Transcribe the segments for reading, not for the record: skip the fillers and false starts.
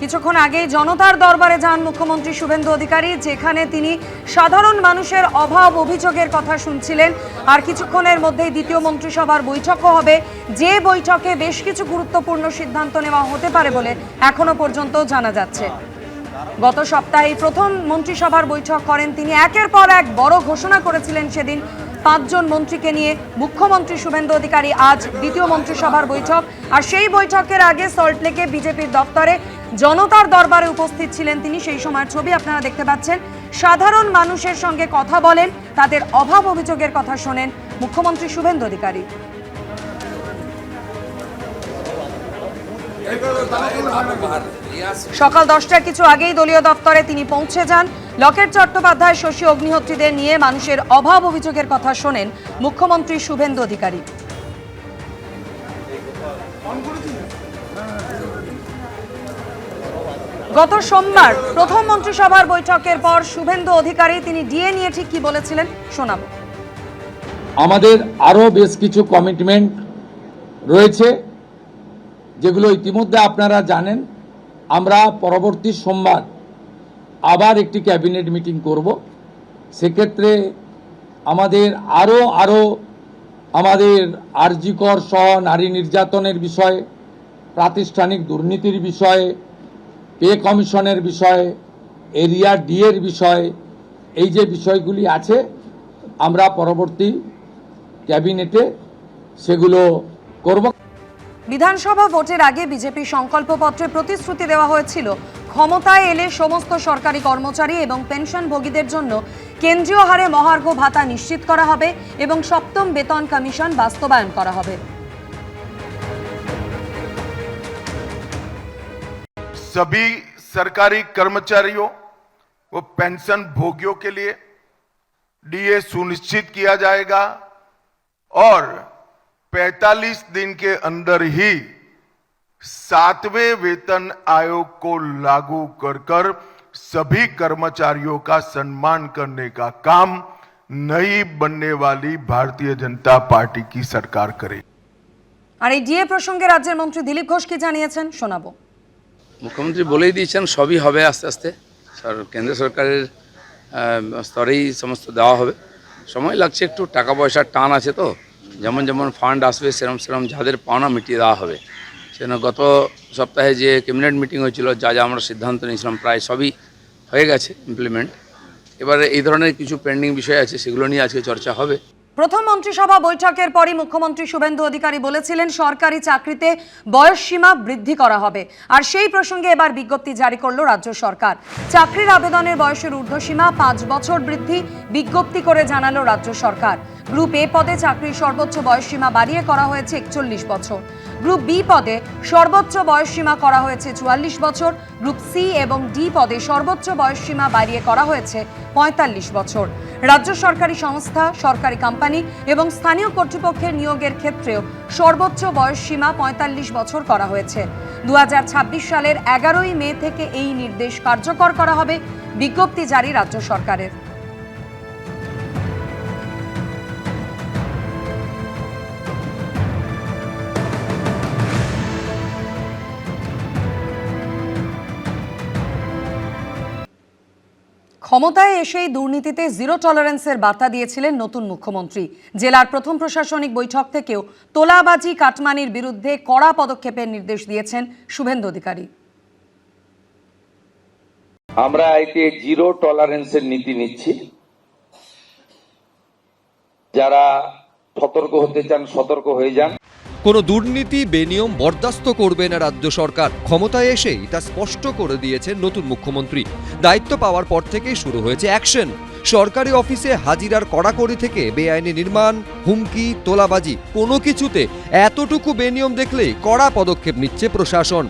কিছুক্ষণ আগেই জনতার দরবারে যান মুখ্যমন্ত্রী শুভেন্দু অধিকারী, যেখানে তিনি সাধারণ মানুষের অভাব অভিযোগের কথা শুনছিলেন। আর কিছুক্ষণের মধ্যেই দ্বিতীয় মন্ত্রিসভার বৈঠকও হবে, যে বৈঠকে বেশ কিছু গুরুত্বপূর্ণ সিদ্ধান্ত নেওয়া হতে পারে বলে এখনো পর্যন্ত জানা যাচ্ছে। গত সপ্তাহে প্রথম মন্ত্রিসভার বৈঠক করেন তিনি। একের পর এক বড় ঘোষণা করেছিলেন সেদিন 5 জন মন্ত্রীকে নিয়ে মুখ্যমন্ত্রী শুভেন্দু অধিকারী। আজ দ্বিতীয় মন্ত্রিসভার বৈঠক, আর সেই বৈঠকের আগে সল্টলেকে বিজেপির দপ্তরে জনতার দরবারে উপস্থিত ছিলেন তিনি। সেই সময়ের ছবি আপনারা দেখতে পাচ্ছেন। সাধারণ মানুষের সঙ্গে কথা বলেন, তাদের অভাব অভিযোগের কথা শোনেন মুখ্যমন্ত্রী শুভেন্দু অধিকারী। সকাল 10টার কিছু আগেই দলীয় দপ্তরে তিনি পৌঁছে যান। লকেট চট্টোপাধ্যায়, শশী অগ্নিহোত্রীদের নিয়ে মানুষের অভাব অভিযোগের কথা শোনেন মুখ্যমন্ত্রী শুভেন্দু অধিকারী। গত সোমবার প্রথম মন্ত্রিসভার বৈঠকের পর শুভেন্দু অধিকারী তিনি ডিএ নিয়ে ঠিক কি বলেছিলেন শোনাব। আমাদের আরো বেশ কিছু কমিটমেন্ট রয়েছে, যেগুলো ইতিমধ্যে আপনারা জানেন। আমরা পরবর্তী সোমবার আবার একটি ক্যাবিনেট মিটিং করব। সেক্ষেত্রে আমাদের আরও আমাদের আরজিকর সহ নারী নির্যাতনের বিষয়ে, প্রাতিষ্ঠানিক দুর্নীতির বিষয়ে, পে কমিশনের বিষয়ে, এরিয়া ডি এর বিষয়ে, এই যে বিষয়গুলি আছে আমরা পরবর্তী ক্যাবিনেটে সেগুলো করব। বিধানসভা ভোটের আগে বিজেপি সংকল্পপত্রে প্রতিশ্রুতি দেওয়া হয়েছিল ক্ষমতায় এলে সমস্ত সরকারি কর্মচারী এবং পেনশনভোগীদের জন্য কেন্দ্রীয় হারে মহার্ঘ ভাতা নিশ্চিত করা হবে এবং 7ম বেতন কমিশন বাস্তবায়ন করা হবে। सभी सरकारी कर्मचारियों व पेंशन भोगियों के लिए डीए सुनिश्चित किया जाएगा और 45 दिन के अंदर ही 7वें वेतन आयोग को लागू कर सभी कर्मचारियों का सम्मान करने का काम नई बनने वाली भारतीय जनता पार्टी की सरकार करे। আর এই ডিএ প্রসঙ্গে রাজ্যের মন্ত্রী দিলীপ ঘোষ কি জানিয়েছেন শোনাবো। মুখ্যমন্ত্রী বলেই দিয়েছেন সবই হবে আস্তে আস্তে, কেন্দ্র সরকারের স্তরেই সমস্ত দেওয়া হবে। সময় লাগছে, একটু টাকা পয়সার টান আছে, তো যেমন যেমন ফান্ড আসবে সেরকম যাদের পাওনা মিটিয়ে দেওয়া হবে। সেজন্য গত সপ্তাহে যে ক্যাবিনেট মিটিং হয়েছিল, যা আমরা সিদ্ধান্ত নিয়েছিলাম প্রায় সবই হয়ে গেছে ইমপ্লিমেন্ট। এবারে এই ধরনের কিছু পেন্ডিং বিষয় আছে, সেগুলো নিয়ে আজকে চর্চা হবে। প্রথম মন্ত্রিসভা বৈঠকের পরই মুখ্যমন্ত্রী শুভেন্দু অধিকারী বলেছিলেন সরকারি চাকরিতে বয়স সীমা বৃদ্ধি করা হবে। আর সেই প্রসঙ্গে এবার বিজ্ঞপ্তি জারি করল রাজ্য সরকার। চাকরির আবেদনের বয়সের ঊর্ধ্বসীমা 5 বছর বৃদ্ধি বিজ্ঞপ্তি করে জানালো রাজ্য সরকার। গ্রুপ এ পদে চাকরির সর্বোচ্চ বয়সসীমা বাড়িয়ে করা হয়েছে 41 বছর। গ্রুপ বি পদে সর্বোচ্চ বয়সসীমা করা হয়েছে 44 বছর। গ্রুপ সি এবং ডি পদে সর্বোচ্চ বয়সসীমা বাড়িয়ে করা হয়েছে 45 বছর। রাজ্য সরকারি সংস্থা, সরকারি কোম্পানি এবং স্থানীয় কর্তৃপক্ষের নিয়োগের ক্ষেত্রেও সর্বোচ্চ বয়সসীমা 45 বছর করা হয়েছে। 2026 সালের 11ই মে থেকে এই নির্দেশ কার্যকর করা হবে। বিজ্ঞপ্তি জারি রাজ্য সরকারের। ক্ষমতায় এসেই দুর্নীতিতে জিরো টলারেন্সের বার্তা দিয়েছিলেন নতুন মুখ্যমন্ত্রী। জেলার প্রথম প্রশাসনিক বৈঠক থেকেও তোলাবাজি কাটমানির বিরুদ্ধে কড়া পদক্ষেপের নির্দেশ দিয়েছেন শুভেন্দু অধিকারী। আমরা এতে জিরো টলারেন্সের নীতি নিচ্ছি। যারা সতর্ক হতে চান সতর্ক হয়ে যান। কোনো দুর্নীতি বেনিয়ম বরদাস্ত করবে না রাজ্য সরকার। ক্ষমতায় এসেই তা স্পষ্ট করে দিয়েছেন নতুন মুখ্যমন্ত্রী। দায়িত্ব পাওয়ার পর থেকেই শুরু হয়েছে অ্যাকশন। সরকারি অফিসে হাজিরার কড়াকড়ি থেকে বেআইনি নির্মাণ, হুমকি, তোলাবাজি, কোনো কিছুতে এতটুকু বেনিয়ম দেখলেই কড়া পদক্ষেপ নিচ্ছে প্রশাসন।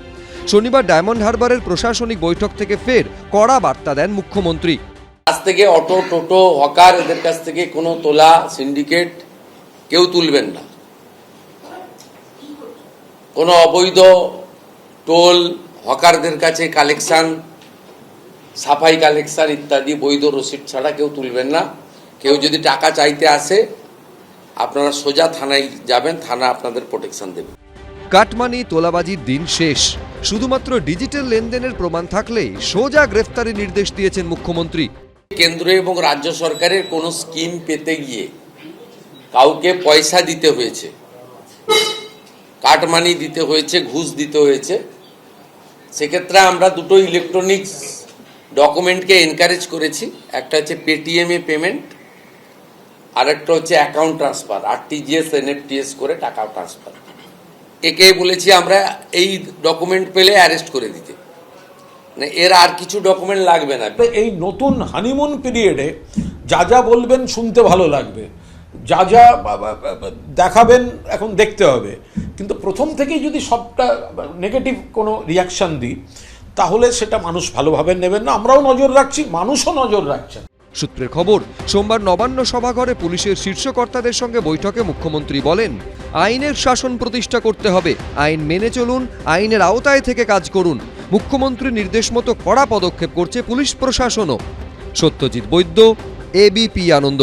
শনিবার ডায়মন্ড হারবারের প্রশাসনিক বৈঠক থেকে ফের কড়া বার্তা দেন মুখ্যমন্ত্রী। আজ থেকে অটো, টোটো, হকার এদের কাছ থেকে কোনো তোলা, সিন্ডিকেট কেউ তুলবেন না। কোনো অবৈধ টোল, হকারদের কাছে কালেকশন, সাফাই কালেকশন ইত্যাদি বৈধ রসিদ ছাড়া কেউ তুলবেন না। কেউ যদি টাকা চাইতে আসে আপনারা সোজা থানায় যাবেন, থানা আপনাদের প্রোটেকশন দেবে। কাটমানি তোলাবাজির দিন শেষ। শুধুমাত্র ডিজিটাল লেনদেনের প্রমাণ থাকলেই সোজা গ্রেফতারের নির্দেশ দিয়েছেন মুখ্যমন্ত্রী। কেন্দ্র এবং রাজ্য সরকারের কোনো স্কিম পেতে গিয়ে কাউকে পয়সা দিতে হয়েছে, কাটমানি দিতে হয়েছে, ঘুষ দিতে হয়েছে, সেক্ষেত্রে আমরা দুটো ইলেকট্রনিক্স ডকুমেন্টকে এনকারেজ করেছি। একটা হচ্ছে পেটিএম এ পেমেন্ট, আর একটা হচ্ছে অ্যাকাউন্ট ট্রান্সফার, আরটিজিএস এনএফটিএস করে টাকা ট্রান্সফার। একে বলেছি আমরা এই ডকুমেন্ট পেলে অ্যারেস্ট করে দিতে, মানে এর আর কিছু ডকুমেন্ট লাগবে না। এই নতুন হানিমুন পিরিয়ডে যা যা বলবেন শুনতে ভালো লাগবে, যা যা দেখাবেন এখন দেখতে হবে, কিন্তু প্রথম থেকেই যদি সবটা নেগেটিভ কোনো রিয়াকশান দিই তাহলে সেটা মানুষ ভালোভাবে নেবেন না। আমরাও নজর রাখছি, মানুষও নজর রাখছেন। সূত্রের খবর, সোমবার নবান্ন সভাঘরে পুলিশের শীর্ষ কর্তাদের সঙ্গে বৈঠকে মুখ্যমন্ত্রী বলেন, আইনের শাসন প্রতিষ্ঠা করতে হবে, আইন মেনে চলুন, আইনের আওতায় থেকে কাজ করুন। মুখ্যমন্ত্রীর নির্দেশ মতো কড়া পদক্ষেপ করছে পুলিশ প্রশাসনও। সত্যজিৎ বৈদ্য, এবিপি আনন্দ।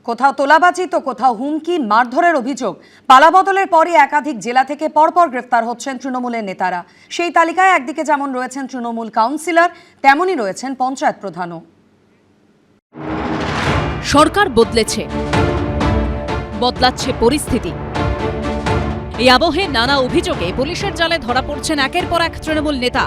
কোথাও তোলাবাজি তো কোথাও হুমকি মারধরের অভিযোগ। পালাবদলের পরই একাধিক জেলা থেকে পরপর গ্রেফতার হচ্ছেন তৃণমূলের নেতারা। সেই তালিকায় একদিকে যেমন রয়েছেন তৃণমূল কাউন্সিলর, তেমনই রয়েছেন পঞ্চায়েত প্রধানও। সরকার বদলেছে, বদলাচ্ছে পরিস্থিতি। এই আবহে নানা অভিযোগে পুলিশের জালে ধরা পড়ছেন একের পর এক তৃণমূল নেতা।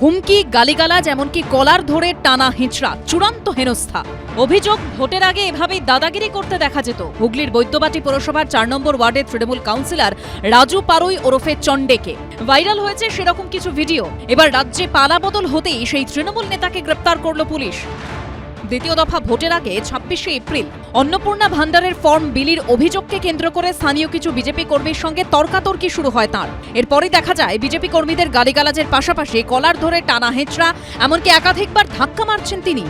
হুমকি, গালিগালাজ, এমনকি কলার ধরে টানা হিঁচড়া, চূড়ান্ত হেনস্থা। অভিযোগ, ভোটের আগে এভাবেই দাদাগিরি করতে দেখা যেত হুগলির বৈদ্যবাটি পৌরসভার 4 নম্বর ওয়ার্ডের তৃণমূল কাউন্সিলর রাজু পারুই ওরফে চন্ডেকে। ভাইরাল হয়েছে সেরকম কিছু ভিডিও। এবার রাজ্যে পালাবদল হতেই সেই তৃণমূল নেতাকে গ্রেপ্তার করল পুলিশ। দ্বিতীয় দফা ভোটের আগে 26শে এপ্রিল অন্নপূর্ণা ভান্ডারের ফর্ম বিলির অভিযোগকে কেন্দ্র করে স্থানীয় কিছু বিজেপি কর্মীর সঙ্গে তর্কাতর্কি শুরু হয় তাঁর। এরপরই দেখা যায় বিজেপি কর্মীদের গালিগালাজের পাশাপাশি কলার ধরে টানা হেঁচড়া, এমনকি একাধিকবার ধাক্কা মারছেন তিনি।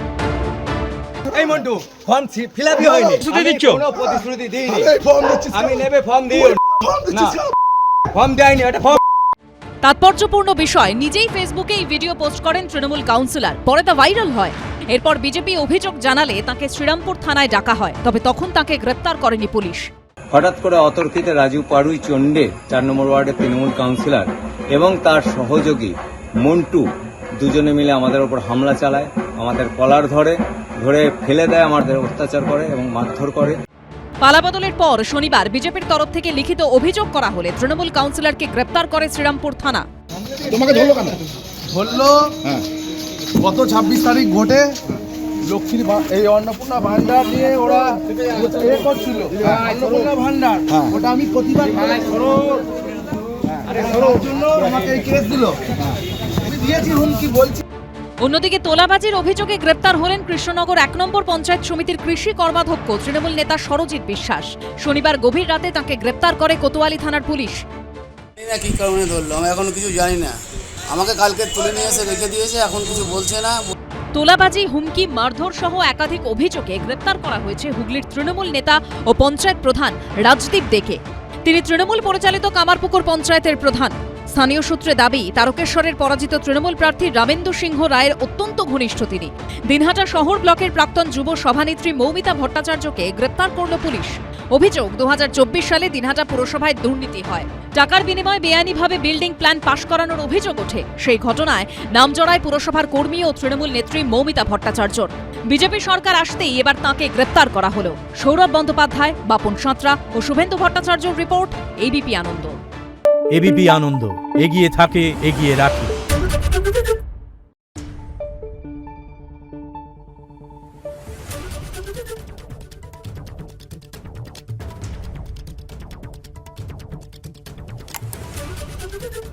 এই মন্টু, ফর্ম ফিলআপই হয়নি, প্রতিশ্রুতি দিচ্ছ? কোনো প্রতিশ্রুতি দিইনি। আমি নেবে ফর্ম দিই না, ফর্ম দেয়নি, এটা ফর্ম। তাৎপর্যপূর্ণ বিষয়, নিজেই ফেসবুকে এই ভিডিও পোস্ট করেন তৃণমূল কাউন্সিলর। পরে তা ভাইরাল হয়। এরপর বিজেপি অভিযোগ জানালে তাকে শ্রীরামপুর থানায় ডাকা হয়, তবে তখন তাকে গ্রেপ্তার করেনি পুলিশ। হঠাৎ করে অতর্কিতে রাজু পারুই চন্ডে 4 নম্বর ওয়ার্ডের তৃণমূল কাউন্সিলর এবং তার সহযোগী মন্টু দুজনে মিলে আমাদের উপর হামলা চালায়, আমাদের কলার ধরে ফেলে দেয়, আমাদের অত্যাচার করে এবং মারধর করে। পালাবদলের পর শনিবার বিজেপির তরফ থেকে লিখিত অভিযোগ করা হলে তৃণমূল কাউন্সিলরকে গ্রেপ্তার করে শ্রীরামপুর থানা। তোমাকে ধরলো কেন? ধরলো গত 26 তারিখ ভোটে লক্ষ্মীর এই অন্নপূর্ণা ভান্ডার নিয়ে ওরা করছিল, অন্নপূর্ণা ভান্ডার, ওটা আমি প্রতিবাদ জন্য আমাকে এই কেস দিল, আমি দিয়েছি হুমকি বলছি। অন্যদিকে তোলাবাজির অভিযোগে গ্রেপ্তার হলেন কৃষ্ণনগর 1 নম্বর পঞ্চায়েত সমিতির কৃষি কর্মাধ্যক্ষ তৃণমূল নেতা সরজিৎ বিশ্বাস। শনিবার গভীর রাতে তাকে গ্রেপ্তার করে কোতোয়ালি থানার পুলিশ। কি কারণে ধরলো আমি এখনো কিছু জানি না, আমাকে কালকে তুলে নিয়ে এসে রেখে দিয়েছে, এখন কিছু বলছে না। তোলাবাজি, হুমকি, মারধর সহ একাধিক অভিযোগে গ্রেপ্তার করা হয়েছে হুগলির তৃণমূল নেতা ও পঞ্চায়েত প্রধান রাজদীপ দেকে। তিনি তৃণমূল পরিচালিত কামারপুকুর পঞ্চায়েতের প্রধান। স্থানীয় সূত্রে দাবি, তারকেশ্বরের পরাজিত তৃণমূল প্রার্থী রামেন্দু সিংহ রায়ের অত্যন্ত ঘনিষ্ঠ তিনি। দিনহাটা শহর ব্লকের প্রাক্তন যুব সভানেত্রী মৌমিতা ভট্টাচার্যকে গ্রেপ্তার করল পুলিশ। অভিযোগ, 2024 সালে দিনহাটা পুরসভায় দুর্নীতি হয়। টাকার বিনিময়ে বেআইনিভাবে বিল্ডিং প্ল্যান পাশ করানোর অভিযোগ ওঠে। সেই ঘটনায় নাম জড়ায় পুরসভার কর্মী ও তৃণমূল নেত্রী মৌমিতা ভট্টাচার্যর। বিজেপি সরকার আসতেই এবার তাঁকে গ্রেপ্তার করা হলো। সৌরভ বন্দ্যোপাধ্যায়, বাপন সাঁতরা ও শুভেন্দু ভট্টাচার্যর রিপোর্ট, এবিপি আনন্দ। এবিপি আনন্দ, এগিয়ে থাকে, এগিয়ে রাখে। Thank you.